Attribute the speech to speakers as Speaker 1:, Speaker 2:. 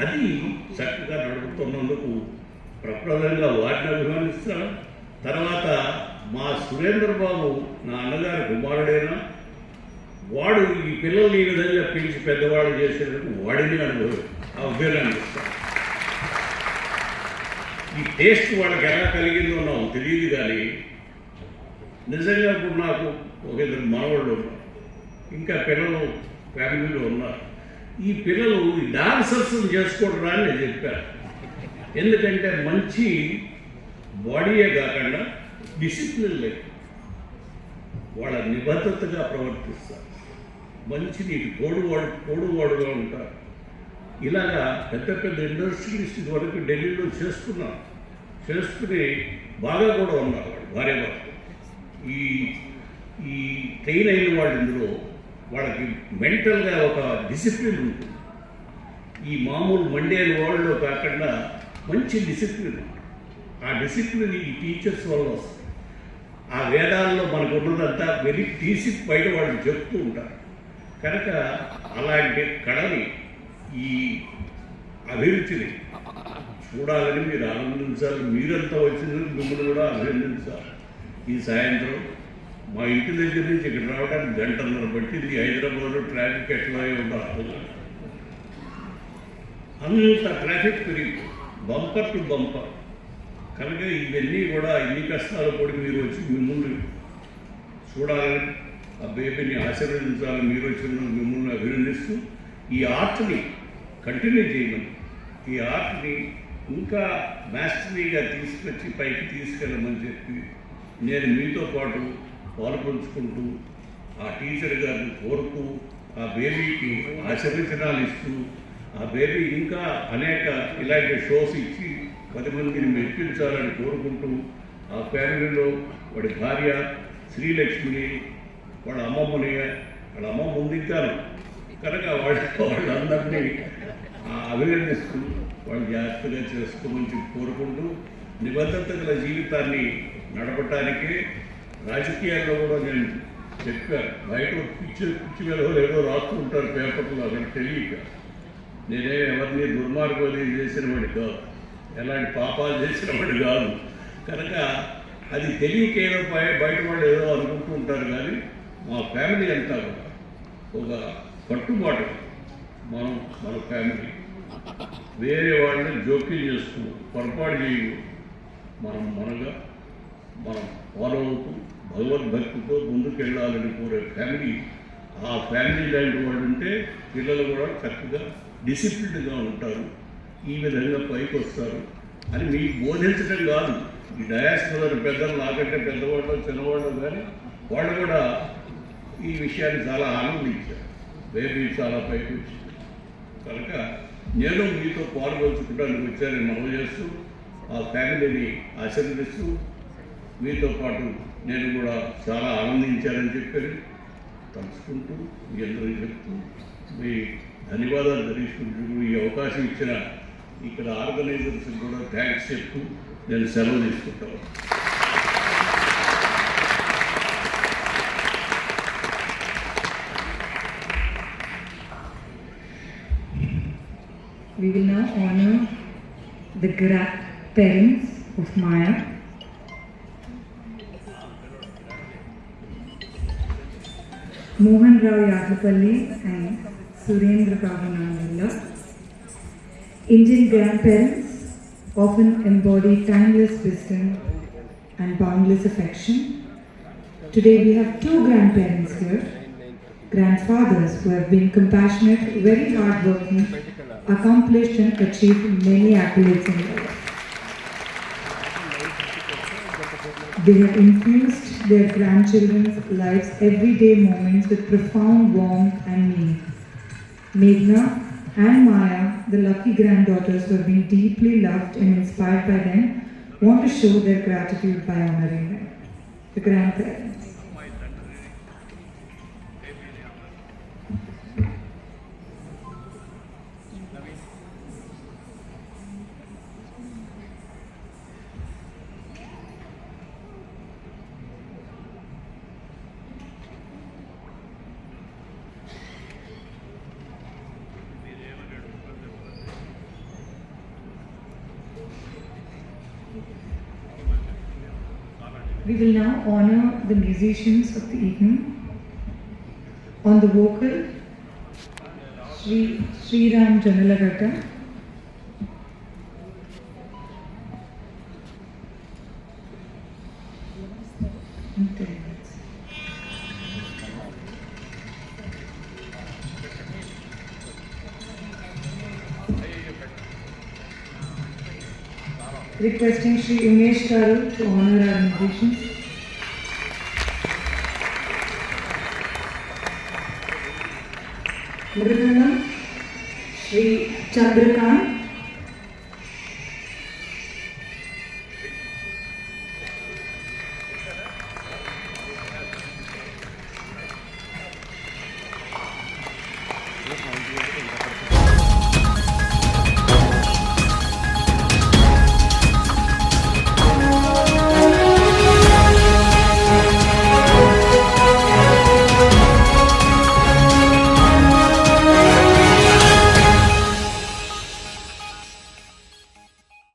Speaker 1: అది చక్కగా నడుపుతున్నందుకు ప్రప్రదంగా వారిని అభిమానిస్తాను. తర్వాత మా సురేంద్ర బాబు నా అన్నగారి కుమారుడైనా వాడు ఈ పిల్లల్ని ఈ విధంగా పిలిచి పెద్దవాళ్ళు చేసేందుకు వాడిని అభినందిస్తాను. ఈ టేస్ట్ వాళ్ళకి ఎలా కలిగిందో నాకు తెలియదు, కానీ నిజంగా ఇప్పుడు నాకు ఒక ఇద్దరు మనవాళ్ళు ఉన్నారు, ఇంకా పిల్లలు ఫ్యామిలీలో ఉన్నారు. ఈ పిల్లలు ఈ డాన్సర్స్ చేసుకోవడం అని నేను చెప్పాను. ఎందుకంటే మంచి బాడీయే కాకుండా డిసిప్లిన్ లేదు, వాళ్ళ నిబద్ధతగా ప్రవర్తిస్తారు, మంచి నీకు తోడువాడుగా ఉంటారు. ఇలాగా పెద్ద పెద్ద ఇండస్ట్రీస్ వరకు ఢిల్లీలో చేసుకుని బాగా కూడా ఉన్నారు వాళ్ళు భార్య భర్త. ఈ ట్రైన్ అయిన వాళ్ళు ఇందులో వాళ్ళకి మెంటల్గా ఒక డిసిప్లిన్ ఉంటుంది. ఈ మామూలు మండేల వాళ్ళు కాకుండా మంచి డిసిప్లిన్. ఆ డిసిప్లిన్ ఈ టీచర్స్ వల్ల వస్తుంది. ఆ వేదాల్లో మనకు ఉన్నదంతా వెరీ తీసి బయట వాళ్ళు చెప్తూ ఉంటారు. కనుక అలాంటి కళని, ఈ అభిరుచిని చూడాలని మీరు ఆనందించాలి. మీరంతా వచ్చినందుకు మిమ్మల్ని కూడా అభినందించాలి. ఈ సాయంత్రం మా ఇంటి దగ్గర నుంచి ఇక్కడ రావడానికి గంటన్నర పట్టింది. హైదరాబాద్లో ట్రాఫిక్ ఎట్లా ఉండాలి, అంత ట్రాఫిక్ పెరిగి బంపర్ టు బంపర్. కనుక ఇవన్నీ కూడా ఇన్ని కష్టాలు కూడా మీరు వచ్చి మిమ్మల్ని చూడాలని, ఆ బేబీని ఆశీర్వదించాలని మీరు వచ్చిన మిమ్మల్ని అభినందిస్తూ ఈ ఆర్ట్ని కంటిన్యూ చేయమని, ఈ ఆర్ట్ని ఇంకా మాస్టరీగా తీసుకొచ్చి పైకి తీసుకెళ్ళమని చెప్పి నేను మీతో పాటు పాల్పంచుకుంటూ ఆ టీచర్ గారిని కోరుతూ ఆ బేబీకి ఆశీర్వచనాలు ఇస్తూ ఆ బేబీ ఇంకా అనేక ఇలాంటి షోస్ ఇచ్చి 10 మందిని మెప్పించాలని కోరుకుంటూ ఆ ఫ్యామిలీలో వాడి భార్య శ్రీలక్ష్మిని, వాళ్ళ అమ్మమ్మని, వాళ్ళ అమ్మమ్మ ఉందింటాను కనుక వాళ్ళందరినీ అభినందిస్తూ వాళ్ళు జాగ్రత్తగా చేసుకోమని చెప్పి కోరుకుంటూ నిబద్ధత గల జీవితాన్ని నడపటానికి రాజకీయాల్లో కూడా నేను చెప్పాను. బయట పిచ్చి వెలవలు ఏదో రాస్తూ ఉంటారు పేపర్లో, అక్కడ తెలియక. నేనే ఎవరిని దుర్మార్గాలు చేసిన వాడి కాదు, ఎలాంటి పాపాలు చేసిన వాడు కాదు. కనుక అది తెలియకేదో బయట వాళ్ళు ఏదో అనుకుంటూ ఉంటారు. కానీ మా ఫ్యామిలీ అంతా కూడా ఒక కట్టుబాటు. మన ఫ్యామిలీ వేరే వాళ్ళని జోక్యం చేస్తూ పొరపాటు చేయు, మనం ఫాలో అవుతూ భగవద్భక్తితో ముందుకెళ్ళాలని కోరే ఫ్యామిలీ. ఆ ఫ్యామిలీ లాంటి వాళ్ళు ఉంటే పిల్లలు కూడా చక్కగా డిసిప్లిన్గా ఉంటారు, ఈ విధంగా పైకి వస్తారు అని మీకు బోధించడం కాదు. ఈ డయాస్పోరా పెద్దలు నాకంటే పెద్దవాళ్ళు చిన్నవాళ్ళు కానీ వాళ్ళు కూడా ఈ విషయాన్ని చాలా ఆనందించారు. బేబీ చాలా పైకి వచ్చింది కనుక నేను మీతో పాల్గొంచుకోవడానికి వచ్చానని మనవి చేస్తూ ఆ ఫ్యామిలీని ఆశీర్వదిస్తూ మీతో పాటు నేను కూడా చాలా ఆనందించానని చెప్పాను తలుచుకుంటూ మీ అందరూ చెప్తూ మీ ధన్యవాదాలు తెలుసుకుంటూ ఈ అవకాశం ఇచ్చిన ఇక్కడ ఆర్గనైజర్స్కి కూడా థ్యాంక్స్ చెప్తూ నేను సెలవు తీసుకుంటాను.
Speaker 2: We will now honor the parents of Maya. Mohan Rao Yaglapalli and Surendra Babu Nandula. Indian grandparents often embody timeless wisdom and boundless affection. Today we have 2 grandparents here, grandfathers who have been compassionate, very hardworking, accomplished and achieved many accolades in life. They have infused their grandchildren's lives, everyday moments with profound warmth and meaning. Meghna and Maya, the lucky granddaughters who have been deeply loved and inspired by them, want to show their gratitude by honoring them. The grandparents. We will now honor the musicians of the evening. On the vocal, Sriram Janalagatta. Requesting Sri Umesh Garu to honor our musicians. Mridangam, Sri Chandrakant.